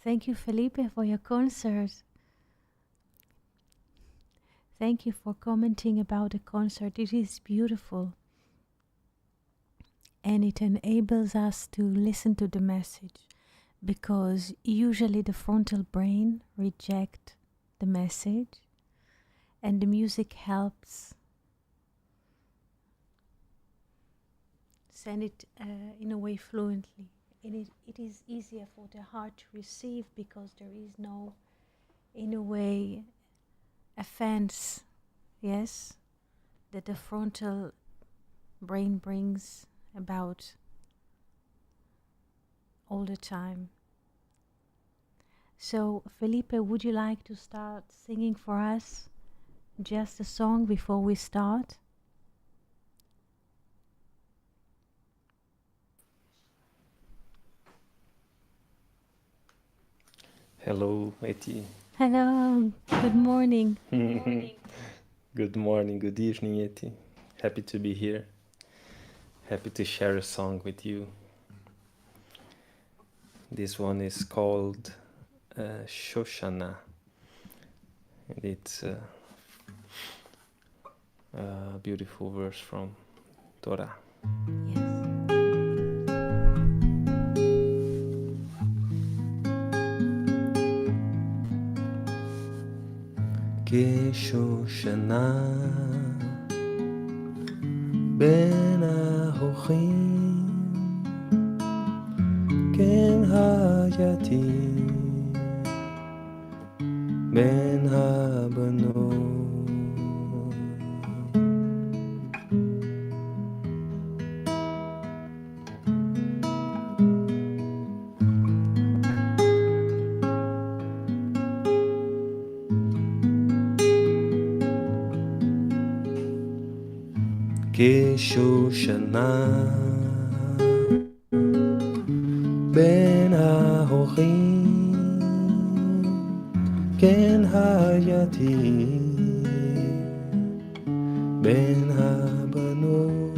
Thank you, Felipe, for your concert. Thank you for commenting about the concert. It is beautiful. And it enables us to listen to the message, because usually the frontal brain rejects the message, and the music helps send it in a way fluently. And it is easier for the heart to receive, because there is no, in a way, offense, yes, that the frontal brain brings about all the time. So, Felipe, would you like to start singing for us just a song before we start? Hello, Eti. Hello, good morning. Good morning, good evening, Eti. Happy to be here. Happy to share a song with you. This one is called Shoshana, and it's a beautiful verse from Torah. Yes. כשושנה בין ההוכים, כן הייתי בין הבנות. כשושנה בין ההורים, כן הייתי בין הבנות.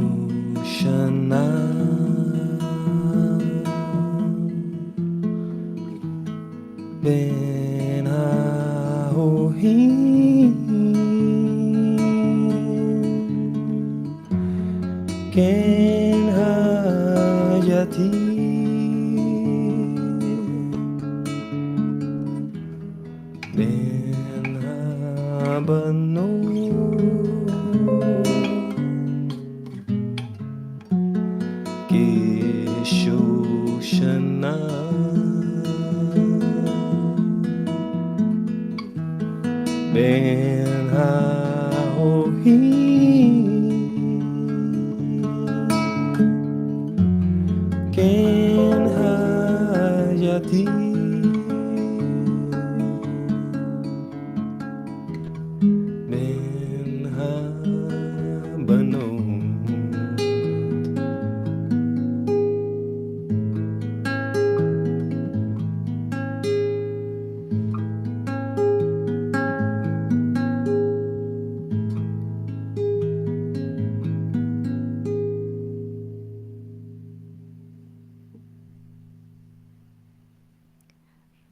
כשושנה בין ההורים, כן הייתי בין הבנות. כשושנה בין ההורים, כן הייתי בין הבנות.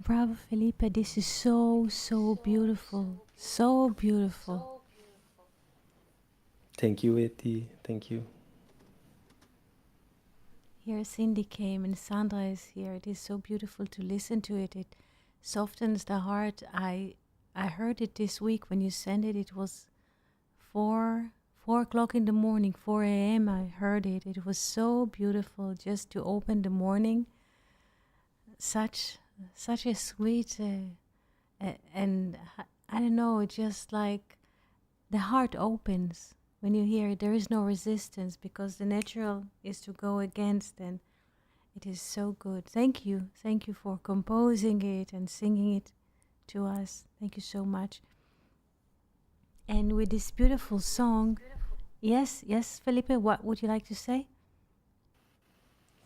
Bravo, Felipe. This is so beautiful. So beautiful. Thank you, Eti. Thank you. Here Cindy came and Sandra is here. It is so beautiful to listen to it. It softens the heart. I heard it this week when you sent it. It was 4 o'clock in the morning, 4 a.m. I heard it. It was so beautiful just to open the morning. Such a sweet and I don't know, it's just like the heart opens when you hear it. There is no resistance, because the natural is to go against, and it is so good. Thank you for composing it and singing it to us. Thank you so much. And with this beautiful song, yes, Felipe, what would you like to say?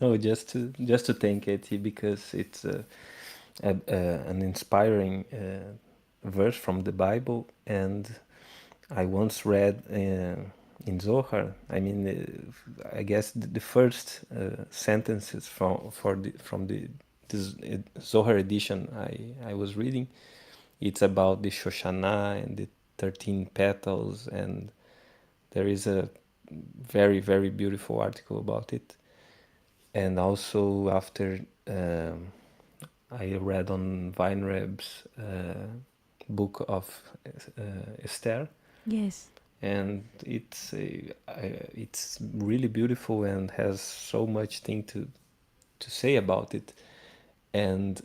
No, just to thank Eti because it's an inspiring verse from the Bible, and I once read in Zohar. I mean, I guess the first sentences from the this Zohar edition I was reading. It's about the Shoshana and the 13 petals, and there is a very very beautiful article about it. And also after I read on Weinreb's book of Esther, Yes. and it's really beautiful and has so much thing to say about it. And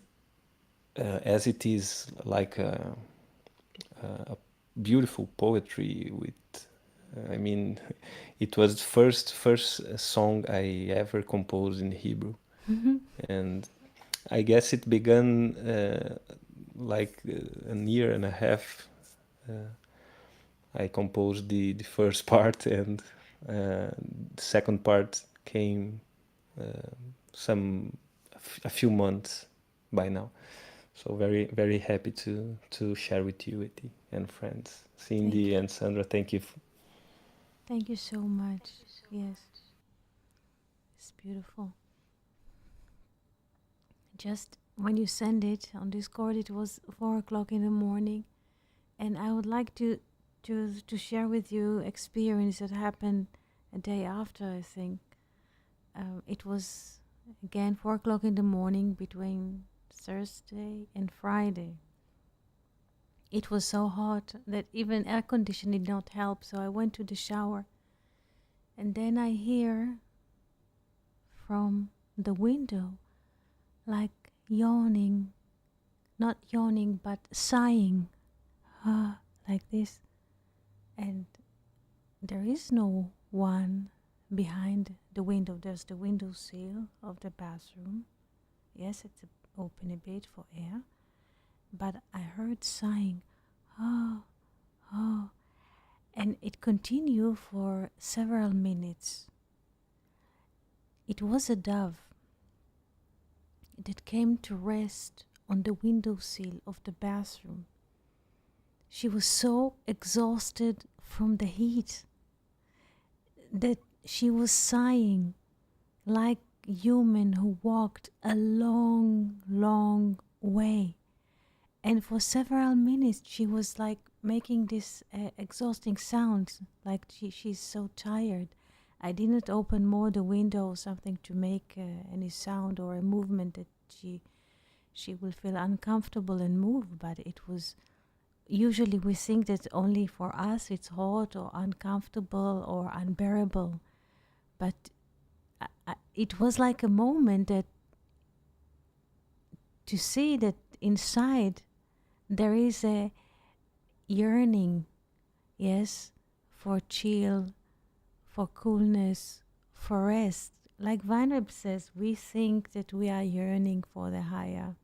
as it is like a beautiful poetry with I mean, it was first song I ever composed in Hebrew, and I guess it began like a year and a half. Uh, I composed the first part, and the second part came uh, some a few months by now. So very very happy to share with you, Eti, and friends. Thank Cindy you. and Sandra, thank you. Thank you so much. Yes, it's beautiful. Just when you send it on Discord, it was 4 o'clock in the morning, and I would like to share with you experience that happened a day after. I think it was again 4 o'clock in the morning between Thursday and Friday. It was so hot that even air conditioning did not help, so I went to the shower, and then I hear from the window like yawning, not yawning but sighing, like this, and there is no one behind the window. There's the window sill of the bathroom. Yes, it's open a bit for air, but I heard sighing, oh, oh, and it continued for several minutes. It was a dove that came to rest on the windowsill of the bathroom. She was so exhausted from the heat that she was sighing like a human who walked a long, long way. And for several minutes she was like making this exhausting sounds, like she's so tired. I didn't open more the window or something to make any sound or a movement that she will feel uncomfortable and move, but it was usually we think that only for us it's hot or uncomfortable or unbearable, but it was like a moment that to see that inside there is a yearning, yes, for chill, for coolness, for rest. Like Weinreb says, we think that we are yearning for the higher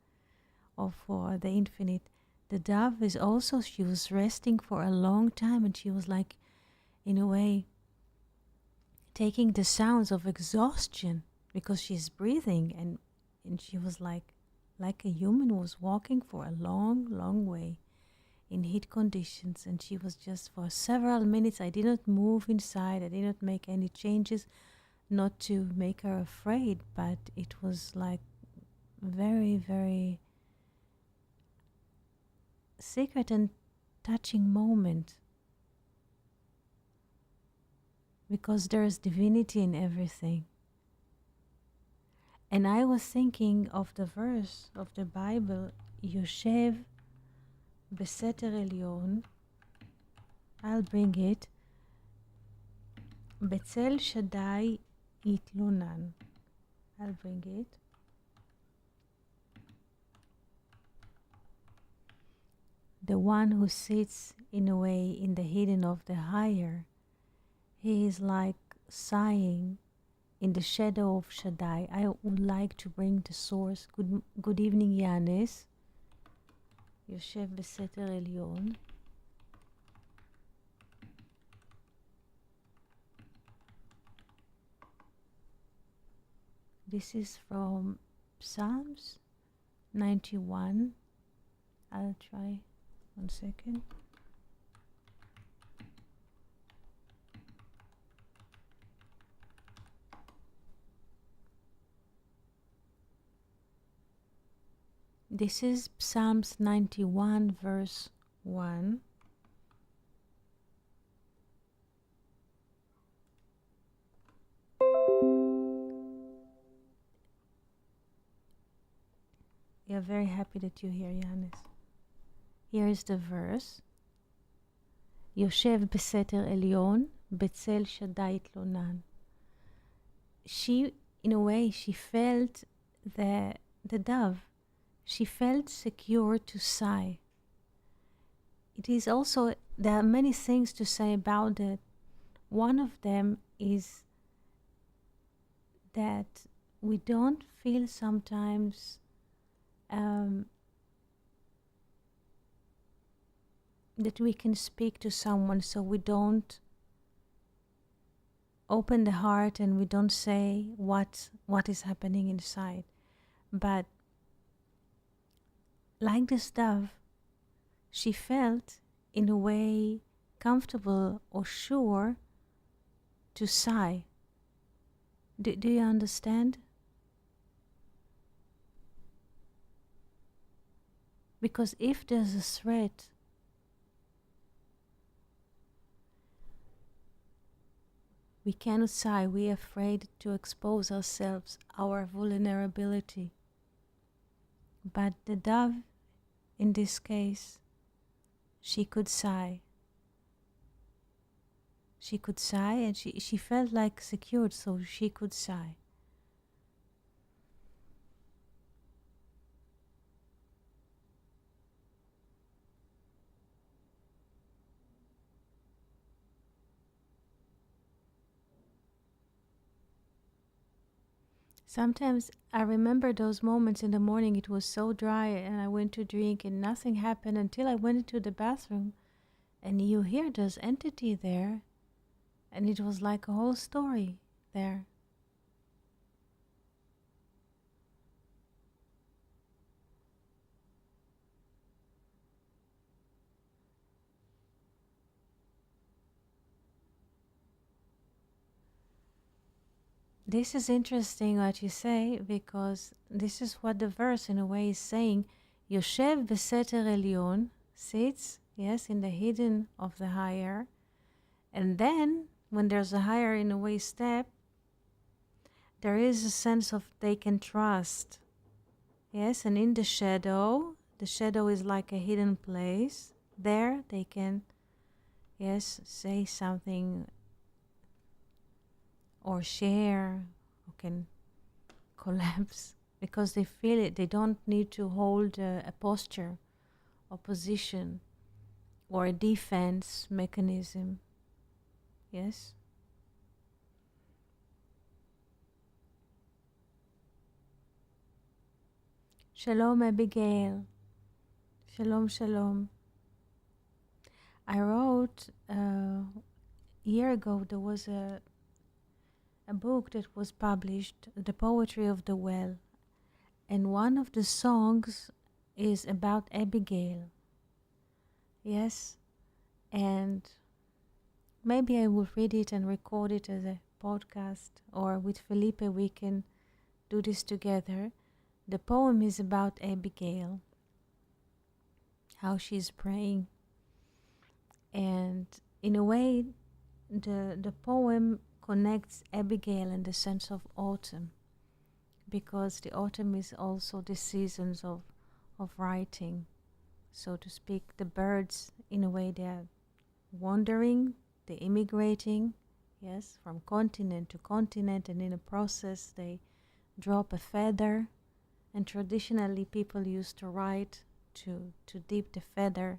or for the infinite. The dove is also, she was resting for a long time, and she was like, in a way, taking the sounds of exhaustion because she's breathing, and she was like a human was walking for a long, long way in heat conditions, and she was just for several minutes. I didn't move inside, I didn't make any changes, not to make her afraid, but it was like very, very secret and touching moment, because there's divinity in everything. And I was thinking of the verse of the Bible, Yoshev Beseter Elyon, I'll bring it, Betzel Shaddai Yitlunan, I'll bring it. The one who sits in a way in the hidden of the higher, he is like sighing in the shadow of Shaddai. I would like to bring the source. Good evening, Yanis. Yoshev Beseter Elyon. this is from Psalms 91. I'll try 1 second. This is Psalms 91 verse 1. We are very happy that you're here, Johannes. Here is the verse. יושב בסתר עליון, בצל שדי יתלונן. She, in a way, she felt the dove. She felt secure to sigh. It is also, there are many things to say about it. One of them is that we don't feel sometimes that we can speak to someone, so we don't open the heart and we don't say what is happening inside. But like this dove, she felt in a way comfortable or sure to sigh. Do you understand? Because if there's a threat, we cannot sigh. We are afraid to expose ourselves, our vulnerability. But the dove, in this case, she could sigh. She could sigh, and she felt like secured, so she could sigh. Sometimes I remember those moments in the morning. It was so dry and I went to drink and nothing happened until I went into the bathroom and you hear this entity there, and it was like a whole story there. This is interesting what you say, because this is what the verse in a way is saying. Yoshev beseter elyon, sits, yes, in the hidden of the higher. And then when there's a higher in a way step, there is a sense of they can trust. Yes, and in the shadow is like a hidden place. There they can, yes, say something or share, or can collapse because they feel it. They don't need to hold a posture or position or a defense mechanism. Yes? Shalom, Abigail. Shalom, shalom. I wrote a year ago, there was a book that was published, The Poetry of the Well, and one of the songs is about Abigail. Yes, and maybe I will read it and record it as a podcast, or with Felipe we can do this together. The poem is about Abigail, how she's praying, and in a way the poem connects Abigail and the sense of autumn, because the autumn is also the seasons of writing, so to speak. The birds, in a way, they are wandering, they're immigrating, yes, from continent to continent, and in a process they drop a feather, and traditionally people used to write to dip the feather,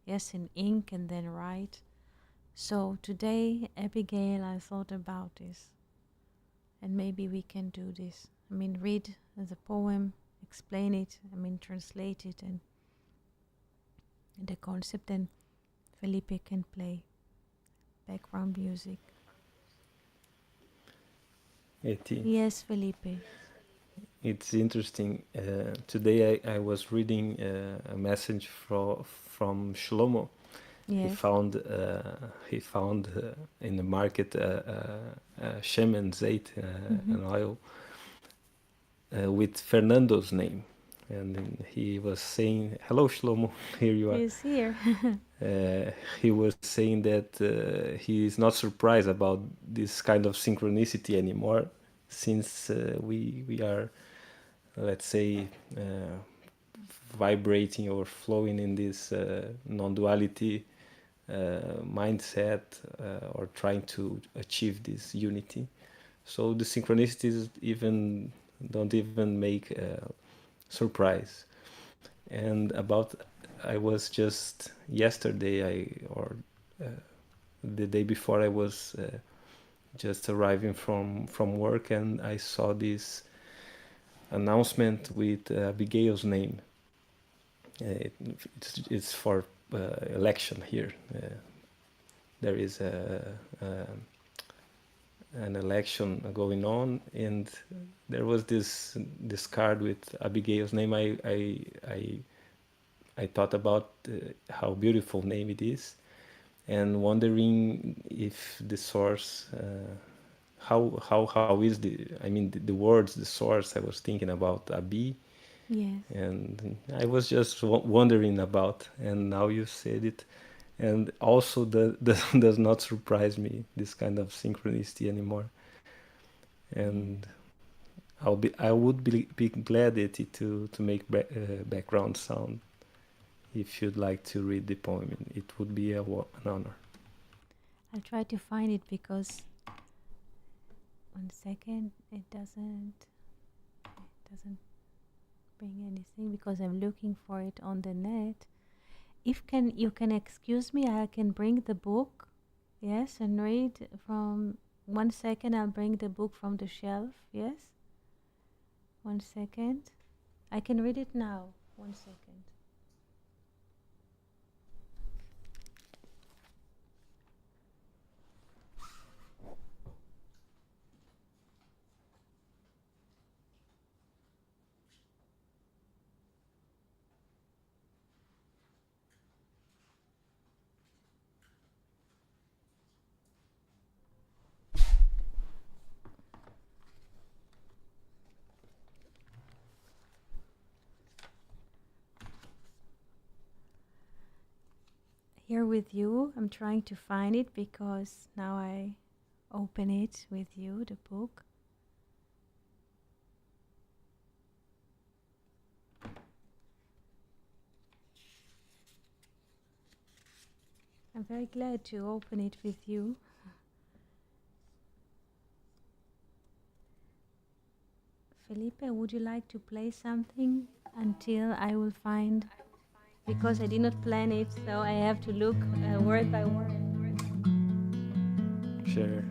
yes, in ink and then write. So today, Abigail, I thought about this, and maybe we can do this. I mean, read the poem, explain it, I mean, translate it, and the concept, and Felipe can play background music. Eti. Yes, Felipe. It's interesting. Today I was reading a message from Shlomo. Yes. He found in the market shemen zeit, an oil with Fernando's name, and then he was saying, "Hello, Shlomo, here you are." He's here. He was saying that he is not surprised about this kind of synchronicity anymore, since we are, let's say, vibrating or flowing in this non-duality mindset, or trying to achieve this unity. So the synchronicities even don't even make surprise. And about, I was just yesterday, the day before, I was just arriving from work, and I saw this announcement with Abigail's name. It's for election here. There is an election going on, and there was this card with Abigail's name. I thought about how beautiful name it is, and wondering if the source, how is the words, the source. I was thinking about Abi, Yes. and I was just wondering about, and now you said it, and also does not surprise me, this kind of synchronicity anymore. And I would be glad to make background sound. If you'd like to read the poem, it would be an honor. I'll try to find it because 1 second, it doesn't bring anything because I'm looking for it on the net. If you can excuse me, I can bring the book, yes, and read from 1 second. I'll bring the book from the shelf, yes. 1 second. I can read it now. 1 second. Here with you, I'm trying to find it because now I open it with you, the book. I'm very glad to open it with you. Felipe, would you like to play something until I will find? Because I did not plan it, so I have to look word by word. Sure.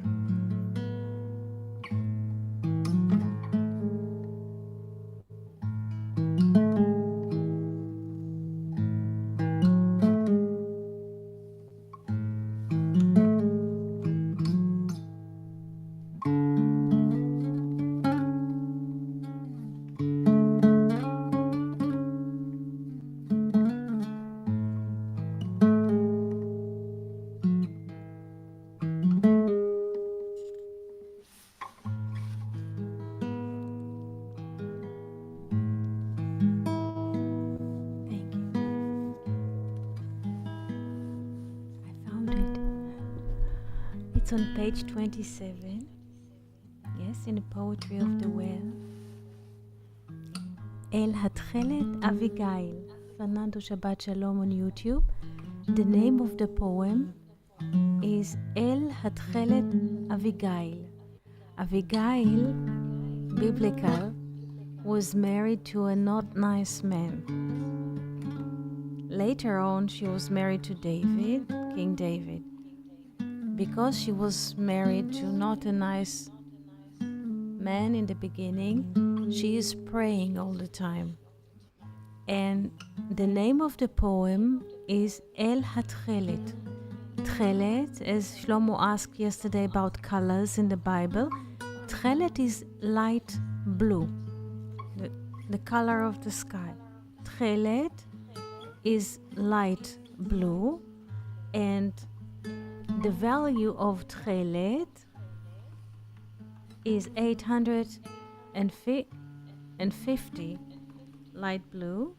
Thank you. I found it. It's on page 27. Yes, in the Poetry of the Well. El Hatchelet Avigail, Fernando Shabbat Shalom on YouTube. The name of the poem is El Hatchelet Avigail. Avigail, biblical, was married to a not nice man. Later on, she was married to David, King David. Because she was married to not a nice man in the beginning, she is praying all the time. And the name of the poem is El Hatchelet. Tchelet, as Shlomo asked yesterday about colors in the Bible, Tchelet is light blue, the color of the sky. Tchelet is light blue, and the value of Tchelet is 850 light blue.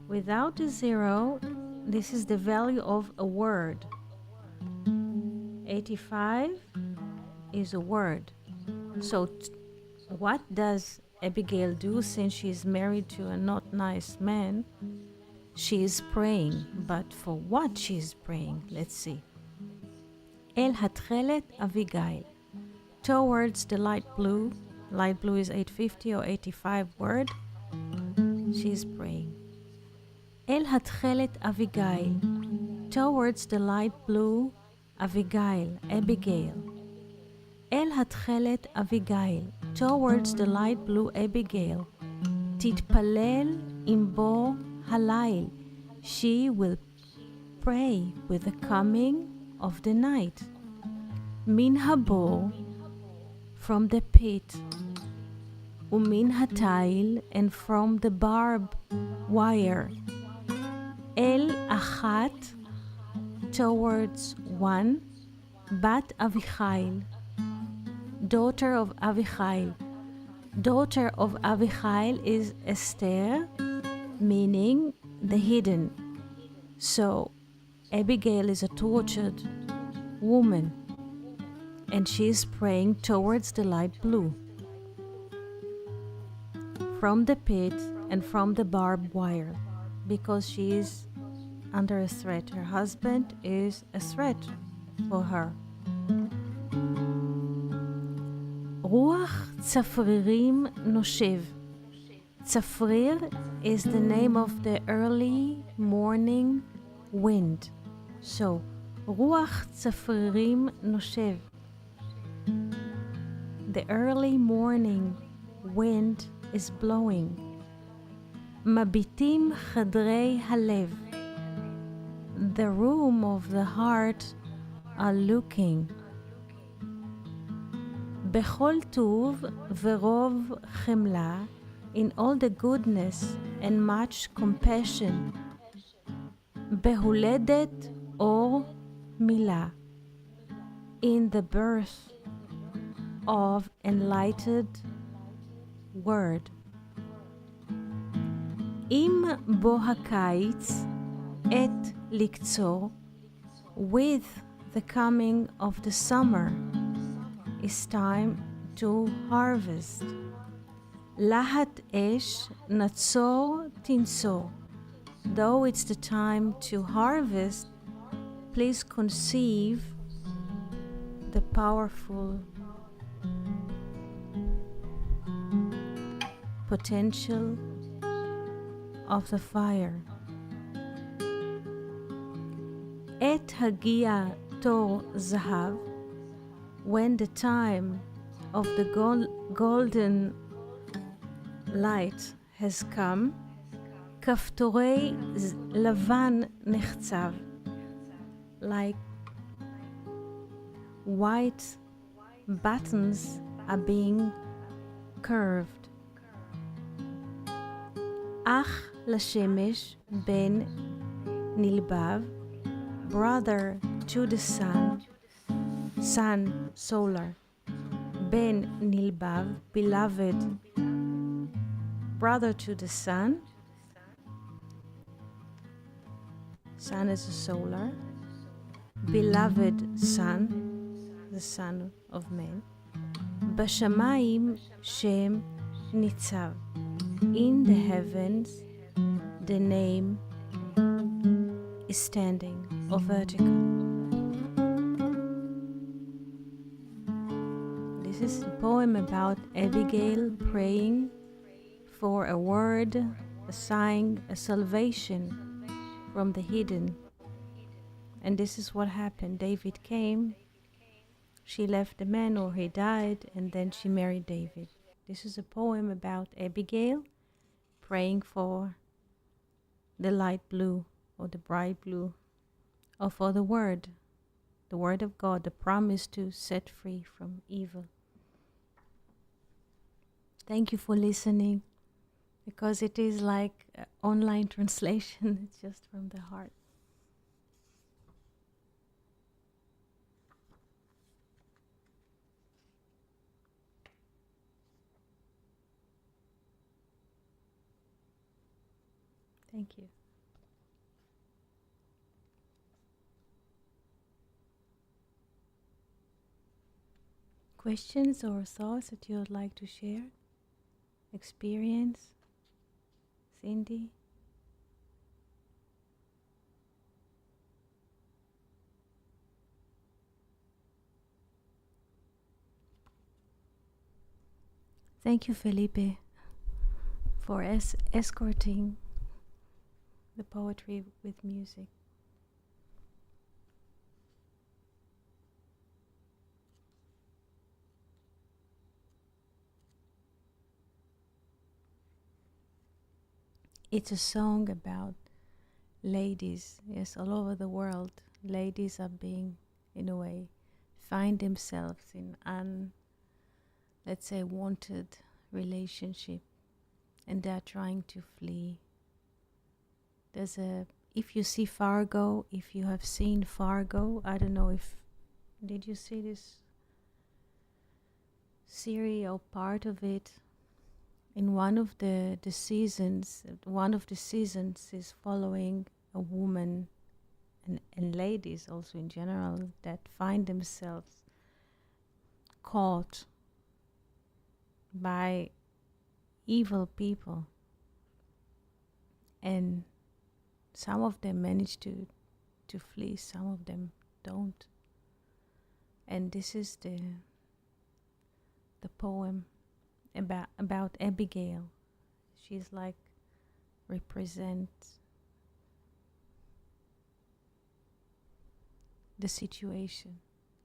Without a zero, this is the value of a word. 85 is a word. So what does Abigail do since she's married to a not nice man? She is praying, but for what she is praying? Let's see. El Hatchelet Abigail. Towards the light blue is 850 or 85 word. She is praying. El Hatchelet Abigail. Towards the light blue, Abigail. El Hatchelet Abigail. Towards the light blue Abigail. Titpalel imbo halayl. She will pray with the coming of the night. Min habo, from the pit. Umin hatail, and from the barb wire. El achat, towards one. Bat Avichail, daughter of Avichail. Daughter of Avichail is Esther, meaning the hidden. So Abigail is a tortured woman, and she is praying towards the light blue. From the pit and from the barbed wire, because she is under a threat. Her husband is a threat for her. Ruach Tzafririm Noshev. Tzafrir is the name of the early morning wind. So, Ruach Tzafririm Noshev. The early morning wind is blowing. Mabitim Chadrei Halev. The room of the heart are looking. Bechol Tuv Verov Chemla, in all the goodness and much compassion. Behuledet Or Milah, in the birth of enlightened word. Im bo hakaitz et liktzor, with the coming of the summer is time to harvest. Lahat esh natzor tinsor, though it's the time to harvest, please conceive the powerful potential of the fire. Et hagia tor zahav, when the time of the golden light has come, kaftorei lavan nechzav, like white buttons are being curved. Ach lashemesh ben nilbav, brother to the sun, sun solar. Ben nilbav, beloved, brother to the sun. Sun is a solar. Beloved son, the son of man. Bashamayim Shem Nitzav, in the heavens the name is standing or vertical. This is a poem about Abigail praying for a word, a sign, a salvation from the hidden. And this is what happened. David came, she left the man or he died, and then she married David. This is a poem about Abigail praying for the light blue or the bright blue, or for the word of God, the promise to set free from evil. Thank you for listening, because it is like online translation. It's just from the heart. Thank you. Questions or thoughts that you would like to share? Experience? Cindy? Thank you, Felipe, for escorting the poetry with music. It's a song about ladies, yes, all over the world. Ladies are being, in a way, find themselves in let's say, wanted relationship, and they're trying to flee. If you see Fargo, if you have seen Fargo, I don't know if, did you see this series or part of it? In one of the seasons is following a woman and ladies also in general that find themselves caught by evil people, and some of them manage to flee, some of them don't. And this is the poem about Abigail. She's like represents the situation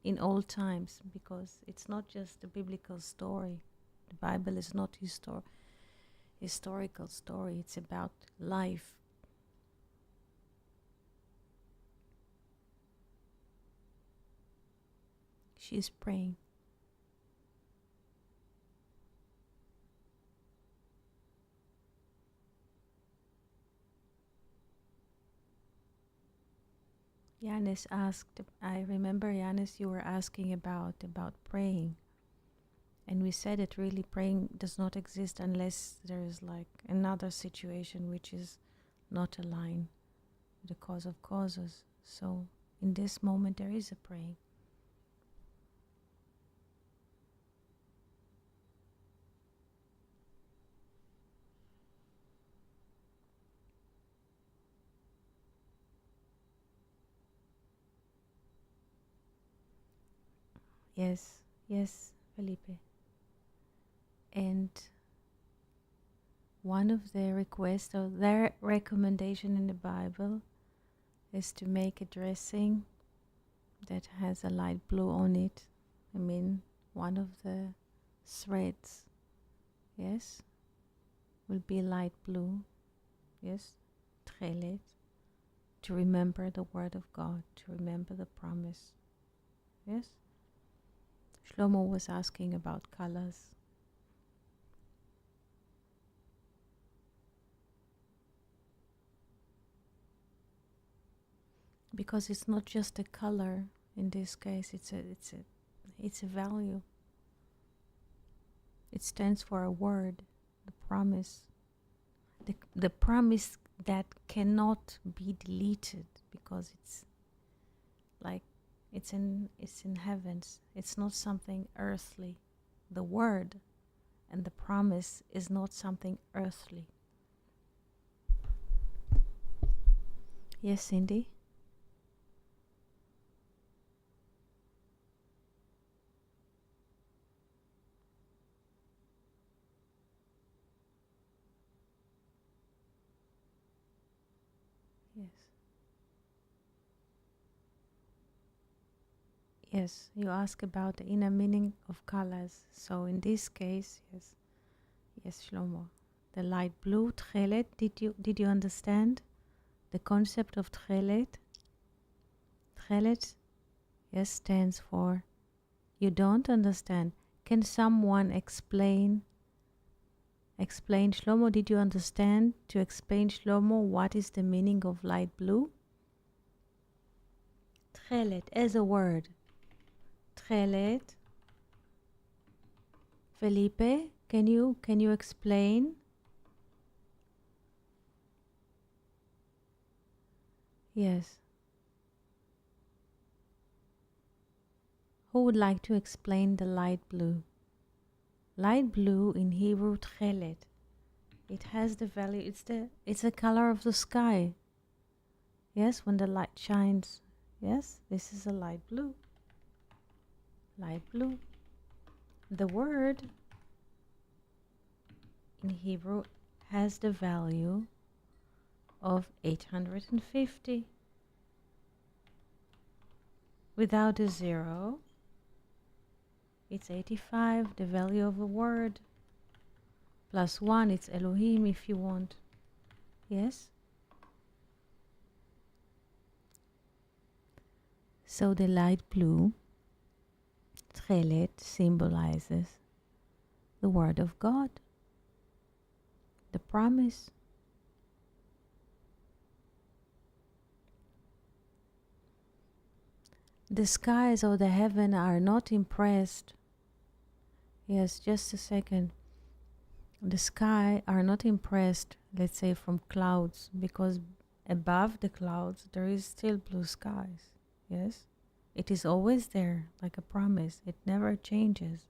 in all times, because it's not just a biblical story. The Bible is not historical story. It's about life. She's praying. Yanis asked, I remember, Yanis, you were asking about praying. And we said that really praying does not exist unless there is like another situation which is not aligned with the cause of causes. So in this moment there is a praying. Yes, yes, Felipe. And one of the requests or their recommendation in the Bible is to make a dressing that has a light blue on it. I mean, one of the threads, yes, will be light blue, yes, tchelet, to remember the word of God, to remember the promise, yes. Shlomo was asking about colors. Because it's not just a color in this case, it's a value. It stands for a word, the promise. The promise that cannot be deleted, because it's like it's in heavens. It's not something earthly. The word and the promise is not something earthly. Yes, Cindy? Yes. Yes, you ask about the inner meaning of colors. So in this case, yes, Shlomo, the light blue, tchelet. Did you understand the concept of tchelet? Tchelet, yes, stands for. You don't understand. Can someone explain Explain, Shlomo, did you understand? To explain, Shlomo, what is the meaning of light blue? Tchelet, as a word. Tchelet. Felipe, can you explain? Yes. Who would like to explain the light blue? Light blue in Hebrew, tchelet. It has the value. It's the color of the sky. Yes, when the light shines. Yes, this is a light blue. Light blue. The word in Hebrew has the value of 850. Without a zero, it's 85, the value of a word. Plus 1, it's Elohim if you want. Yes? So the light blue, tchelet, symbolizes the word of God, the promise. The skies or the heaven are not impressed. Yes, just a second. The sky are not impressed, let's say, from clouds, because above the clouds there is still blue skies. Yes? It is always there, like a promise. It never changes.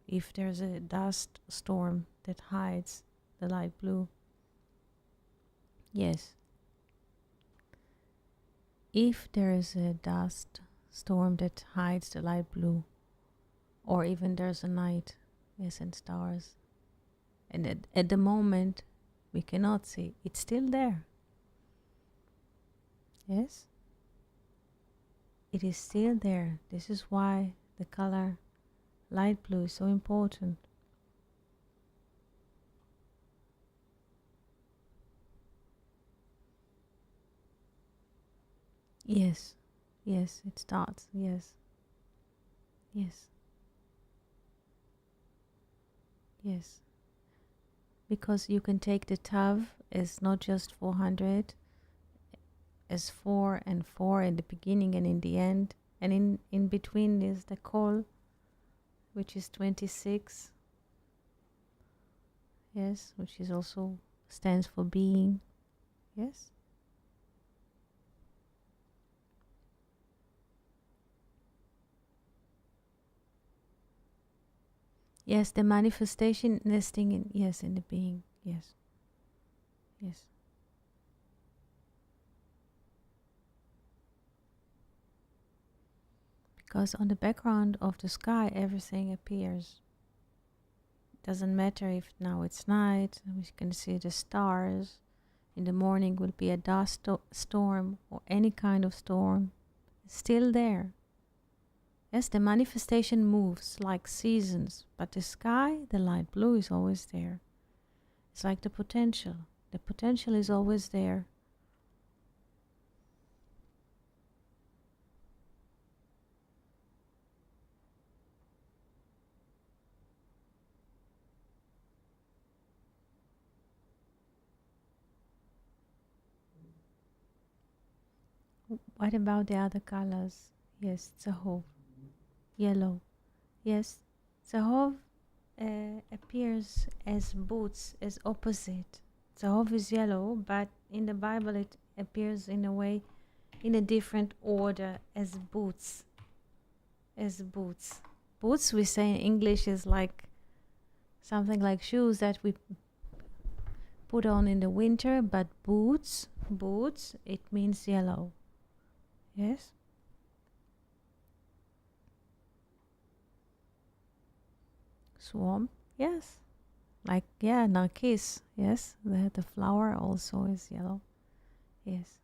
If there's a dust storm that hides the light blue. Yes. If there is a dust storm that hides the light blue, or even there's a night, yes, and stars, and at the moment we cannot see, it's still there. Yes? It is still there. This is why the color light blue is so important. Yes, yes, it starts. Yes, yes, yes. Because you can take the tav as not just 400, as 4 and 4 in the beginning and in the end. And in between is the kol, which is 26. Yes, which is also stands for being. Yes. Yes, the manifestation nesting in, yes, in the being. Yes. Yes. Because on the background of the sky everything appears. Doesn't matter if now it's night, we can see the stars. In the morning will be a dust storm or any kind of storm. It's still there. Yes, the manifestation moves like seasons, but the sky, the light blue, is always there. It's like the potential. The potential is always there. What about the other colors? Yes, Zahov, yellow. Yes, Zahov appears as boots, as opposite. Zahov is yellow, but in the Bible it appears in a way, in a different order, as boots. As boots. Boots, we say in English, is like something like shoes that we put on in the winter, but boots, it means yellow. Yes? Swamp, yes. Like, yeah, narcisse, yes. The flower also is yellow. Yes.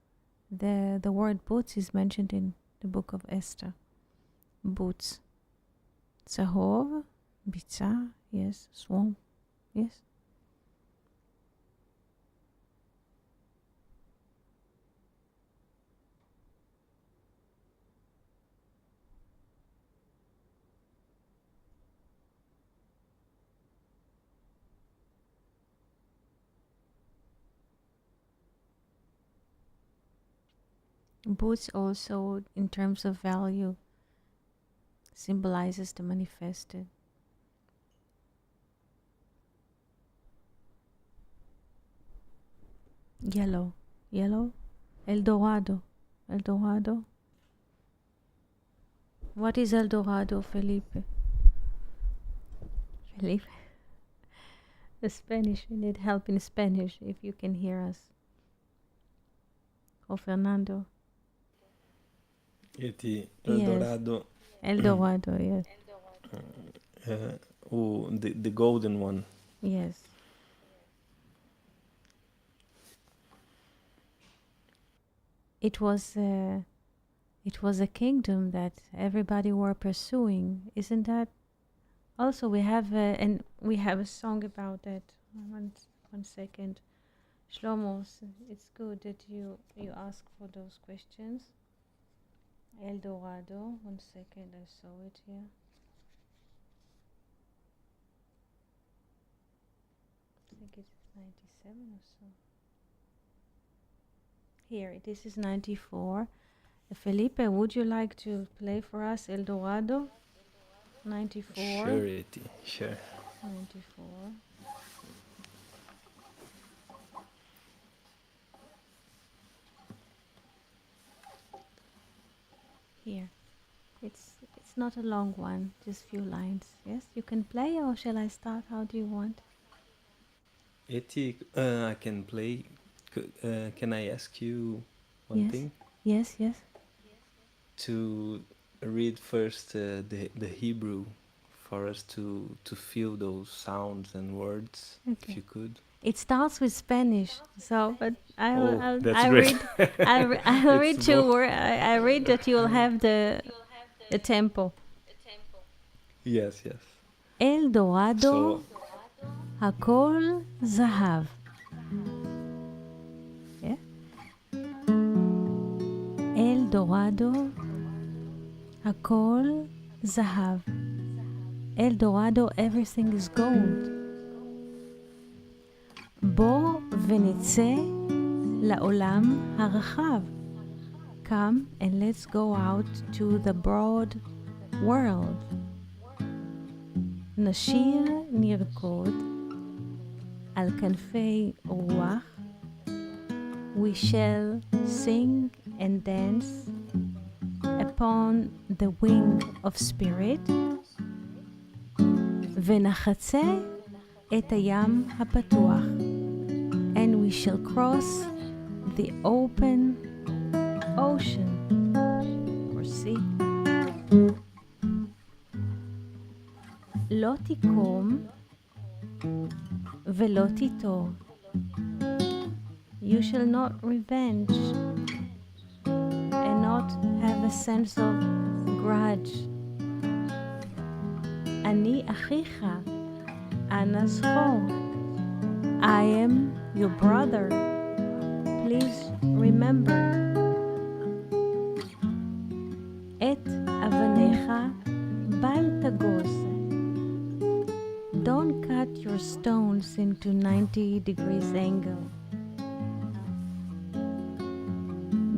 The word boots is mentioned in the book of Esther. Boots. Zahov, bitzah, yes. Swamp, yes. Boots also, in terms of value, symbolizes the manifested. Yellow, yellow, El Dorado, El Dorado. What is El Dorado, Felipe? Felipe, the Spanish. We need help in Spanish if you can hear us. Or Fernando. Eti Yes. Eldorado, El Dorado, yes. the golden one. Yes. It was a kingdom that everybody were pursuing, isn't that? Also, we have a song about that. One second, Shlomo. It's good that you ask for those questions. El Dorado. One second, I saw it here. I think it's 97 or so. Here, this is 94. Felipe, would you like to play for us El Dorado? 94. Sure, Eti, sure. 94. Here. It's not a long one, just few lines. Yes, you can play, or shall I start? How do you want? Eti, I can play. Can I ask you one Yes. thing? Yes, yes. To read first the Hebrew for us to feel those sounds and words, Okay. if you could. It starts with Spanish, so but Oh, that's I'll great. I'll read It's two both. words. I read that you'll have the tempo. Yes, yes. El Dorado, So, Hakol Zahav. Yeah. El Dorado, Hakol Zahav. El Dorado, everything is gold. בוא ונצא לעולם הרחב. Come and let's go out to the broad world. נשיר נרקוד על כנפי רוח. We shall sing and dance upon the wing of spirit. ונחצה את הים הפתוח. And we shall cross the open ocean or sea. לא תקום ולא תיטור. You shall not revenge and not have a sense of grudge. אני אחיך, אנא זכור. I am your brother. Please remember. את אבניך בל תגוז. Don't cut your stones into 90 degrees angle.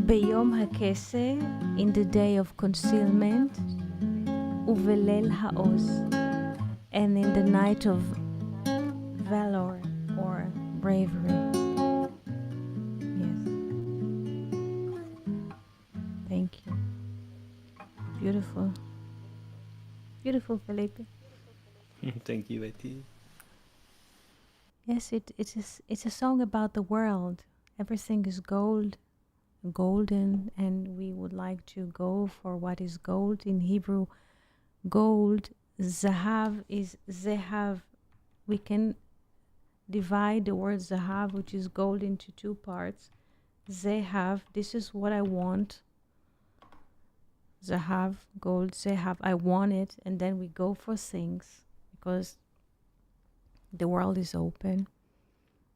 ביום הכסה, in the day of concealment, ובליל העוז, and in the night of valor or bravery. Yes. Thank you. Beautiful. Beautiful, Felipe. thank you, Eti. Yes, it's a song about the world. Everything is golden, and we would like to go for what is gold. In Hebrew, gold, zahav is zehav. We can divide the word zahav, which is gold, into two parts. Zehav, this is what I want. Zahav, gold, zehav, I want it. And then we go for things because the world is open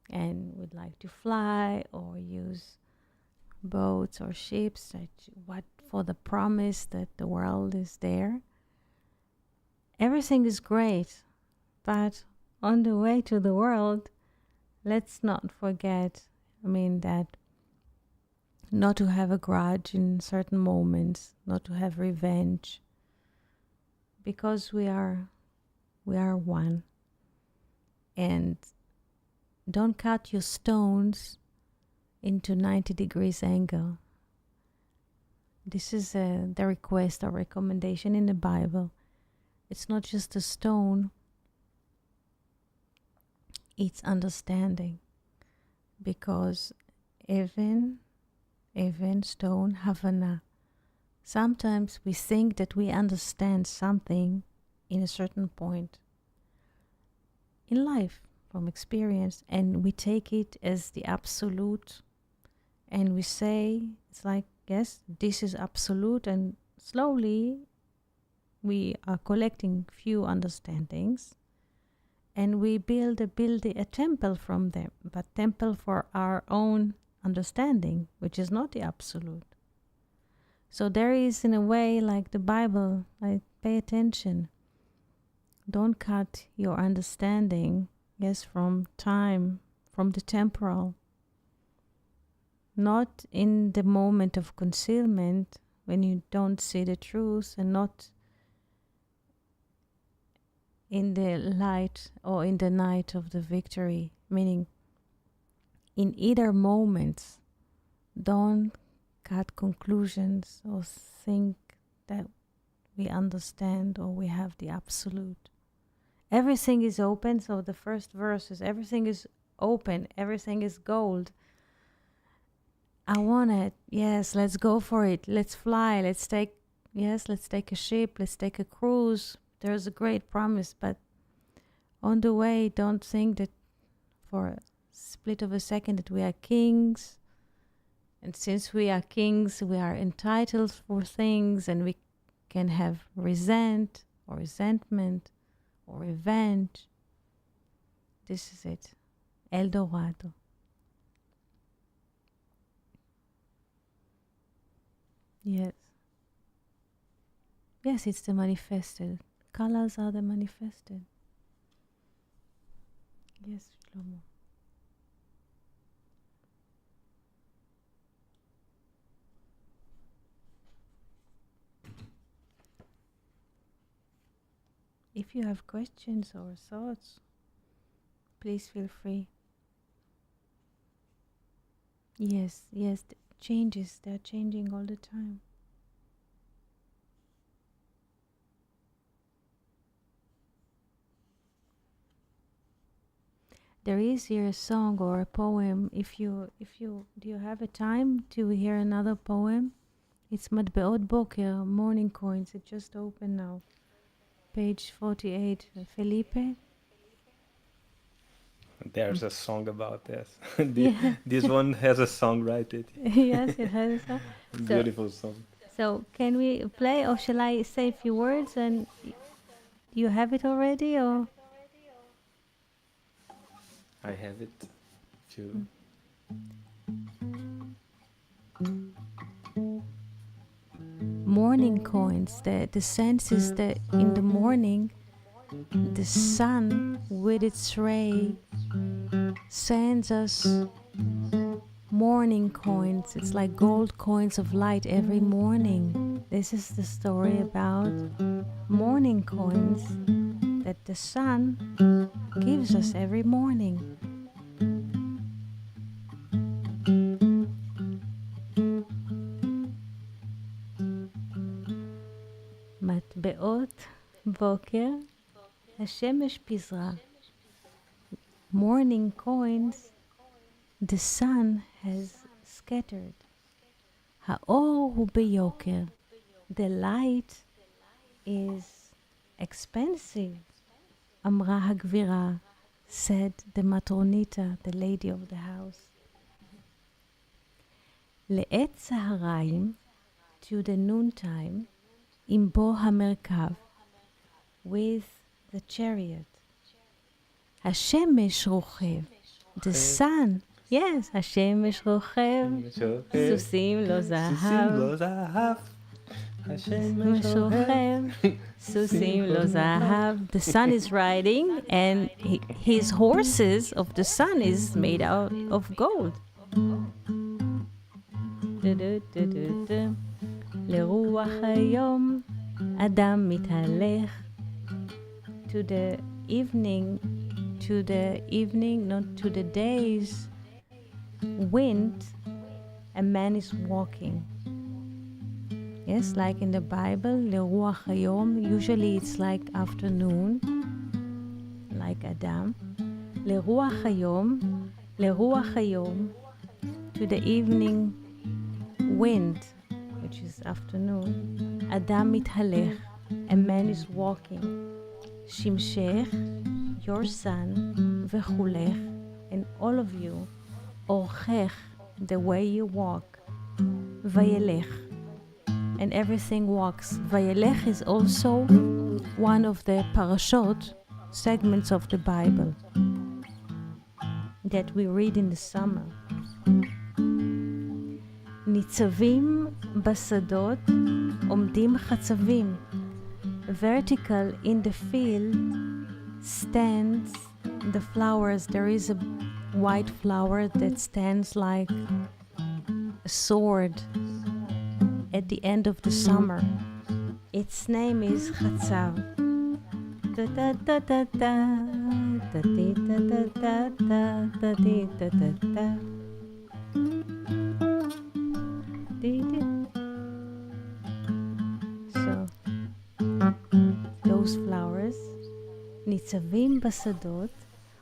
and we'd like to fly or use boats or ships for the promise that the world is there. Everything is great, but on the way to the world, let's not forget, that not to have a grudge in certain moments, not to have revenge, because we are one. And don't cut your stones into 90 degrees angle. This is the request or recommendation in the Bible. It's not just a stone, it's understanding. Because even stone, Havana. Sometimes we think that we understand something in a certain point in life from experience, and we take it as the absolute, and we say, it's like, yes, this is absolute, and slowly we are collecting few understandings, and we build a temple from them, but temple for our own understanding, which is not the absolute. So there is, in a way, like the Bible, like, pay attention. Don't cut your understanding, yes, from time, from the temporal. Not in the moment of concealment, when you don't see the truth, and not in the light or in the night of the victory. Meaning, in either moment, don't cut conclusions or think that we understand or we have the absolute. Everything is open, so the first verse is everything is open, everything is gold. I want it. Yes, let's go for it. Let's fly. Let's take a ship. Let's take a cruise. There's a great promise, but on the way, don't think that for a split of a second that we are kings. And since we are kings, we are entitled for things, and we can have resentment or revenge. This is it. El Dorado. Yes. Yes, it's the manifested. Colors are the manifested. Yes, Shlomo. If you have questions or thoughts, please feel free. Yes, the changes, they're changing all the time. There is here a song or a poem. Do you have a time to hear another poem? It's Matbeot Boker, Morning Coins. It just opened now. Page 48. Felipe? There's a song about this. Yeah. This one has a song, right? Yes, it has a song. Beautiful song. So can we play, or shall I say a few words and you have it already, or? I have it. Too. Morning coins. The sense is that in the morning, the sun with its ray sends us morning coins. It's like gold coins of light every morning. This is the story about morning coins that the sun gives us every morning. מטבעות בוקר, השמש פיזרה. Morning coins, the sun has scattered. האור הוא ביוקר. The light is expensive. אמרה הגבירה, said the matronita, the lady of the house. לעת צהריים, to the noontime, עם בוא המרכב, with the chariot. השמש רוכב, the sun, yes, השמש רוכב, סוסים לא זהב. השמש רוכב, סוסים לא זהב. The sun is riding, and his horses of the sun is made out of gold. לרוח היום אדם מתהלך. To the evening, not to the day's wind, a man is walking. Yes, like in the Bible, לרוח היום, usually it's like afternoon, like Adam. לרוח היום, to the evening wind, which is afternoon, אדם מתהלך, a man is walking. שמשך, your son, וחולך, and all of you, אורכך, the way you walk, וילך, and everything walks. וילך is also one of the parashot, segments of the Bible, that we read in the summer. ניצבים בשדות, עומדים חצבים. Vertical in the field stands the flowers. There is a white flower that stands like a sword at the end of the summer. Its name is Chatzav. So those flowers, ניצבים בשדות,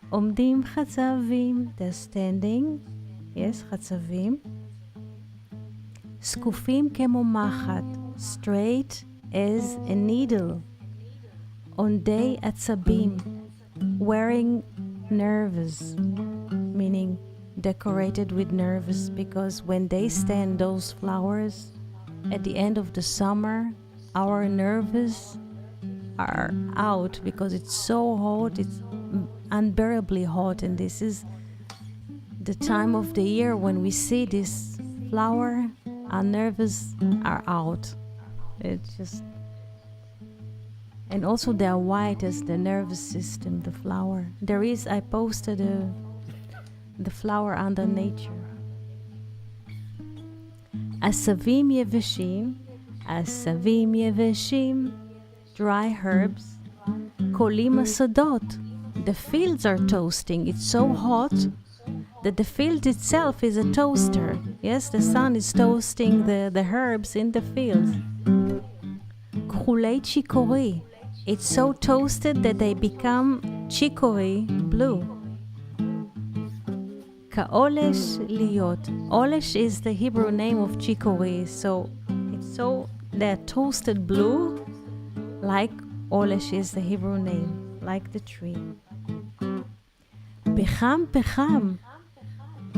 עומדים חצבים, they're standing, yes, חצבים, זקופים כמו מחט, straight as a needle, עונדי עצבים, wearing nerves, meaning decorated with nerves, because when they stand, those flowers, at the end of the summer, our nerves are out because it's so hot, it's unbearably hot, and this is the time of the year when we see this flower, our nerves are out. It's just, and also they are white as the nervous system, the flower. I posted the flower under nature. עשבים יבשים, dry herbs, קולים השדות. The fields are toasting. It's so hot that the field itself is a toaster. Yes, the sun is toasting the herbs in the fields. כחולי צ'יקורי. It's so toasted that they become chicory blue. כאולש להיות. Olesh is the Hebrew name of chicory, so it's so they're toasted blue, like Olesh is the Hebrew name, like the tree. פחם פחם,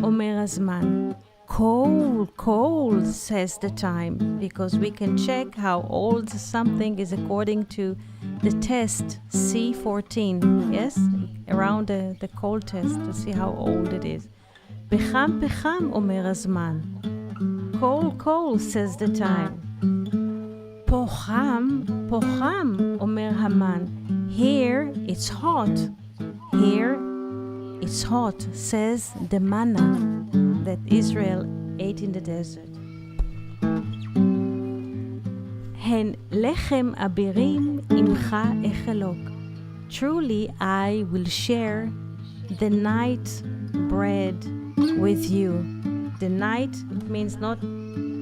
אומר הזמן. Cold, says the time, because we can check how old something is according to the test C14, yes? Around the cold test to see how old it is. פחם פחם, אומר הזמן. Cold, says the time. פוחם, אומר המן. Here it's hot. It's hot, says the manna that Israel ate in the desert. הן לחם אבירים עמך אחלוק. Truly I will share the night bread with you. The night means not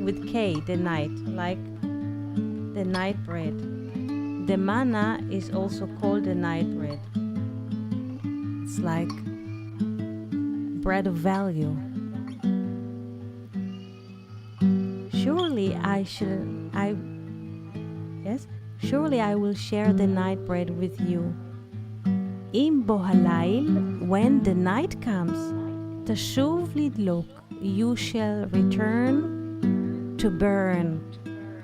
with K, the night, like the night bread. The manna is also called the night bread. It's like bread of value. Surely I will share the night bread with you. אם בו הליל, when the night comes, תשוב לדלוק, you shall return to burn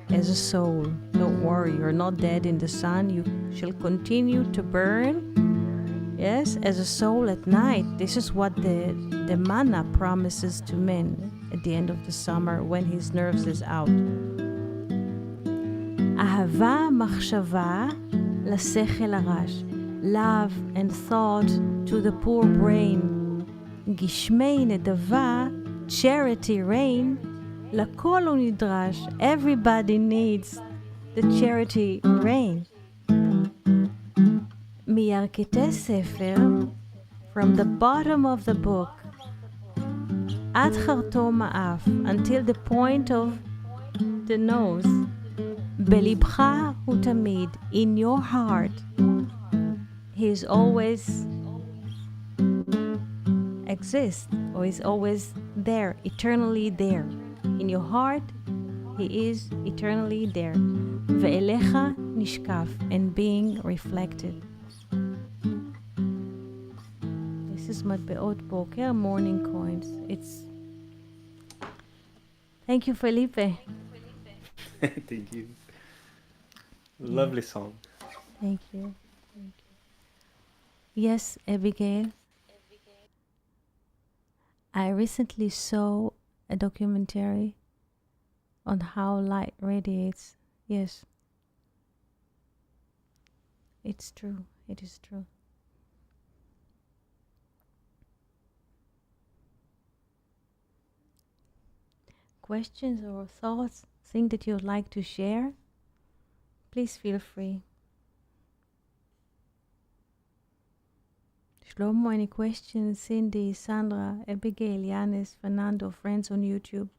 as a soul. Don't worry, you're not dead in the sun. You shall continue to burn, yes, as a soul at night. This is what the manna promises to men at the end of the summer when his nerves is out. אהבה מחשבה לשכל הרש. Love and thought to the poor brain. גשמי נדבה, charity rain, לכל הוא נדרש. Everybody needs the charity rain. מירכתי ספר, from the bottom of the book, עד חרטום האף, until the point of the nose. בלבך הוא תמיד, in your heart. He is always exists, or is always there, eternally there. In your heart, he is eternally there. ואליך נשקף, and being reflected. This is מטבעות בוקר, morning coins. It's... Thank you, Felipe. Thank you. Lovely song. Thank you. Yes, Abigail. I recently saw a documentary on how light radiates. Yes. It's true. It is true. Questions or thoughts, things that you'd like to share, please feel free. Shlomo, any questions? Cindy, Sandra, Abigail, Yanis, Fernando, friends on YouTube.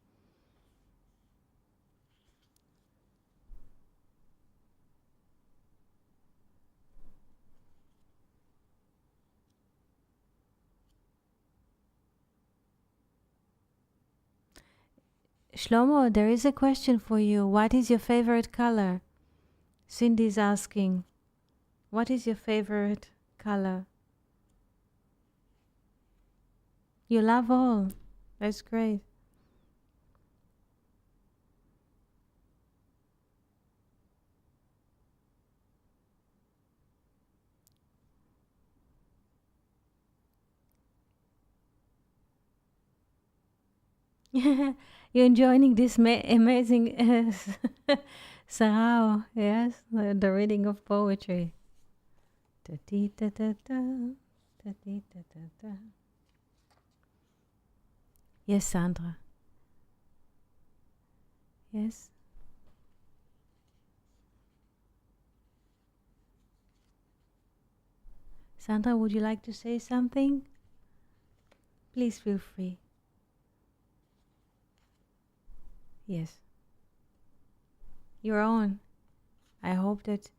Shlomo, there is a question for you. What is your favorite color? Cindy's asking, what is your favorite color? You love all. That's great. You're enjoying this amazing sarao, yes, the reading of poetry. Yes, Sandra. Yes. Sandra, would you like to say something? Please feel free. Yes. You're on. I hope that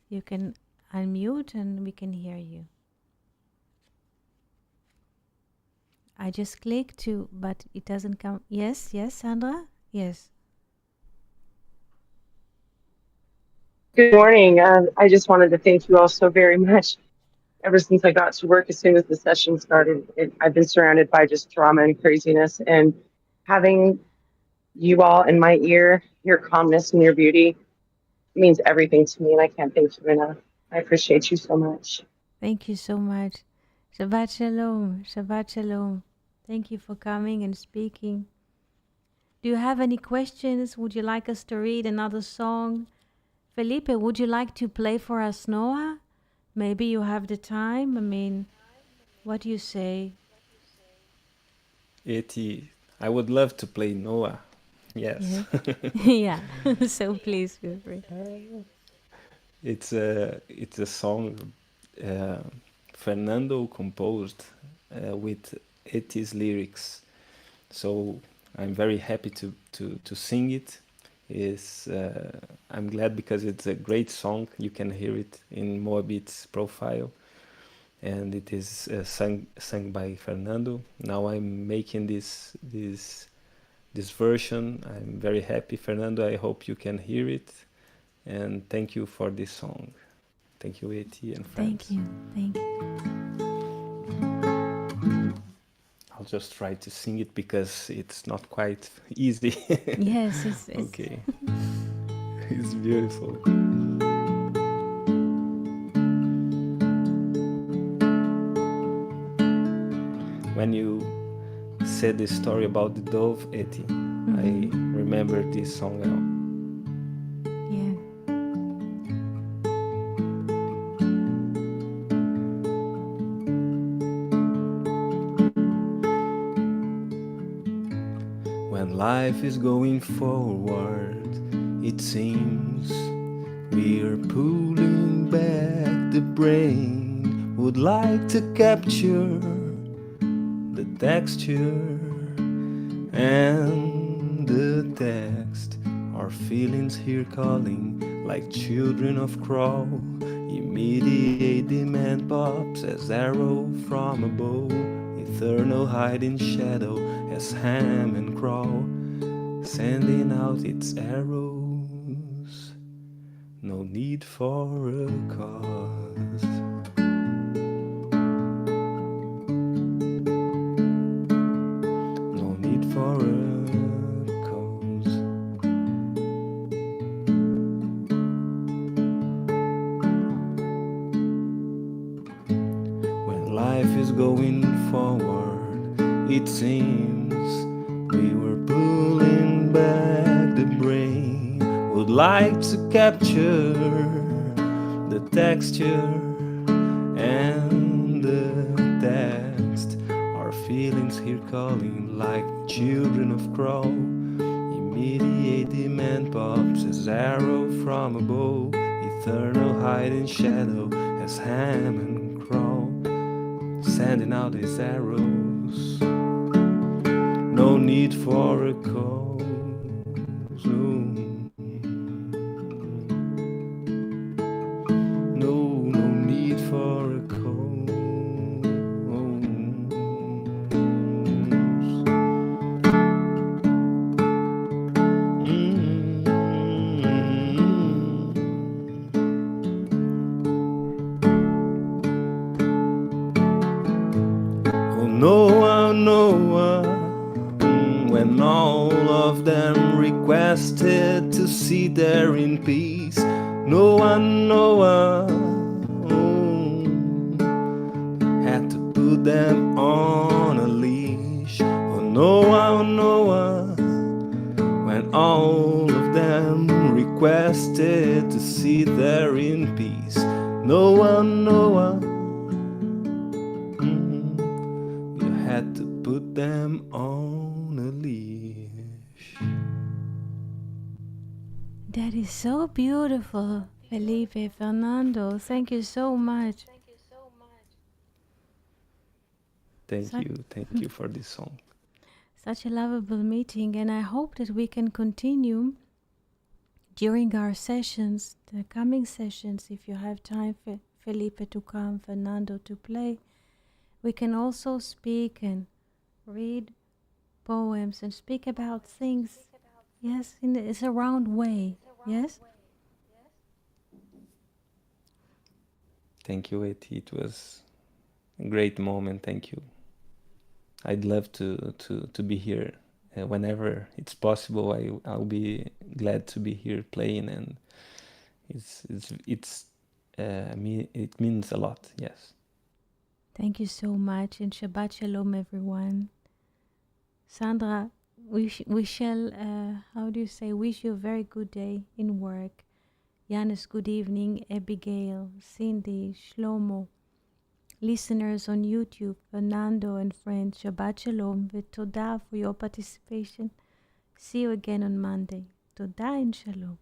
you can unmute and we can hear you. I just click to, but it doesn't come. Yes, yes, Sandra? Yes. Good morning. I just wanted to thank you all so very much. Ever since I got to work, as soon as the session started, I've been surrounded by just drama and craziness. And having you all in my ear, your calmness and your beauty means everything to me. And I can't thank you enough. I appreciate you so much. Thank you so much. Shabbat Shalom. Shabbat Shalom. Thank you for coming and speaking. Do you have any questions? Would you like us to read another song? Felipe, would you like to play for us Noah? Maybe you have the time. I mean, what do you say? Eti, I would love to play Noah. Yes. Yeah. So please feel free. It's a song Fernando composed with Eti's lyrics. So I'm very happy to sing it. I'm glad because it's a great song. You can hear it in Moabit's profile, and it is sung by Fernando. Now I'm making this version. I'm very happy, Fernando. I hope you can hear it, and thank you for this song. Thank you, Eti and friends. Thank you. Thank you. I'll just try to sing it because it's not quite easy. Yes, it's okay. It's beautiful. When you said the story about the dove, Eti, I remember this song now. Yeah. When life is going forward, it seems we're pulling back the brain. Would like to capture the texture and the text. Our feelings here calling like children of crow. Immediate demand pops as arrow from a bow. Eternal hiding shadow as ham and crow, sending out its arrows. No need for a cause. No need for a cause. When life is going forward, it seems we were pulling back the brain. Would like to capture the texture and the text. Our feelings here calling like children of crow. Immediate demand pops as arrow from a bow. Eternal hiding shadow as ham and crow, sending out his arrows. No need for a cause. No need for a cause. Oh Noah, Noah, when all of them requested to sit there in peace. Noah, Noah, had to put them on a leash. Oh Noah, Noah, when all of them requested to sit there in peace. Noah, Noah, you had to put them on a leash. That is so beautiful, Felipe, Fernando. Thank you so much. Thank you for this song. Such a lovable meeting, and I hope that we can continue during our sessions, the coming sessions, if you have time for Felipe to come, Fernando to play. We can also speak and read poems and speak about things, yes, in a round way, yes? Thank you, Eti. It was a great moment. Thank you. I'd love to be here whenever it's possible. I'll be glad to be here playing, and it means a lot. Yes. Thank you so much, and Shabbat Shalom, everyone. Sandra, we shall, how do you say, wish you a very good day in work. Yanis, good evening. Abigail, Cindy, Shlomo, listeners on YouTube, Fernando and friends, Shabbat Shalom, v'todah for your participation. See you again on Monday. Todah and Shalom.